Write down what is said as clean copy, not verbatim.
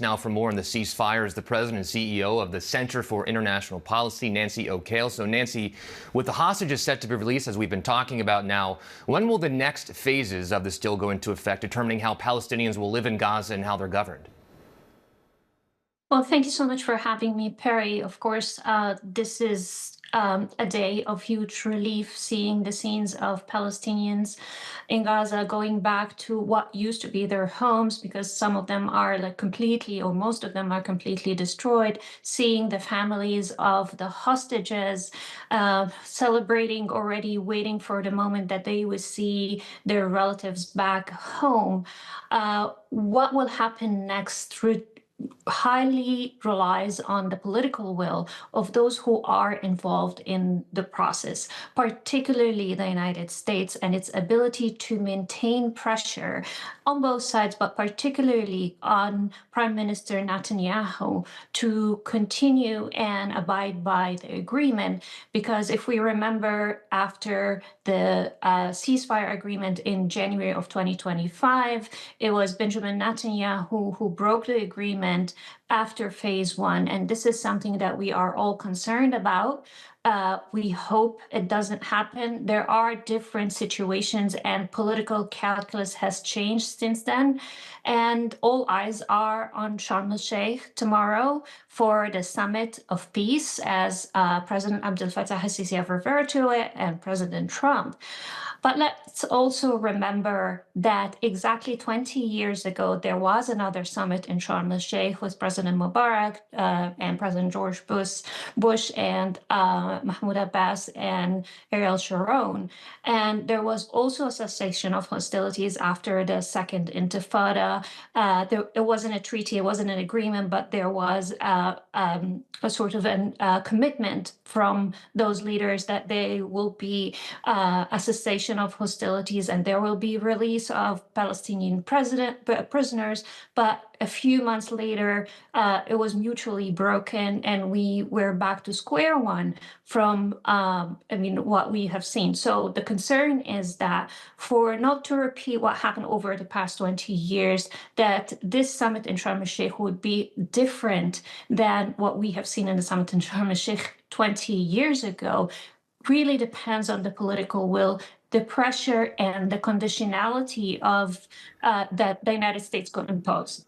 Now, for more on the ceasefire is the president and CEO of the Center for International Policy, Nancy Okail. So, Nancy, with the hostages set to be released, as we've been talking about now, when will the next phases of this deal go into effect, determining how Palestinians will live in Gaza and how they're governed? Well, thank you so much for having me, Perry. Of course, this is a day of huge relief, seeing the scenes of Palestinians in Gaza going back to what used to be their homes, because some of them are like completely, or most of them are completely destroyed, seeing the families of the hostages celebrating already, waiting for the moment that they would see their relatives back home. What will happen next highly relies on the political will of those who are involved in the process, particularly the United States and its ability to maintain pressure on both sides, but particularly on Prime Minister Netanyahu to continue and abide by the agreement. Because if we remember, after the ceasefire agreement in January of 2025, it was Benjamin Netanyahu who broke the agreement after phase one. And this is something that we are all concerned about. We hope it doesn't happen. There are different situations, and political calculus has changed since then. And all eyes are on Sharm El-Sheikh tomorrow for the summit of peace, as President Abdel Fattah al-Sisi have referred to it, and President Trump. But let's also remember that exactly 20 years ago, there was another summit in Sharm El-Sheikh with President Mubarak and President George Bush and Mahmoud Abbas and Ariel Sharon. And there was also a cessation of hostilities after the Second Intifada. It wasn't a treaty, it wasn't an agreement, but there was a sort of a commitment from those leaders that there will be a cessation of hostilities and there will be release of Palestinian prisoners. But a few months later, it was mutually broken, and we were back to square one from what we have seen. So the concern is that, for not to repeat what happened over the past 20 years, that this summit in Sharm El-Sheikh would be different than what we have seen in the summit in Sharm El-Sheikh 20 years ago, really depends on the political will, the pressure, and the conditionality of that the United States could impose.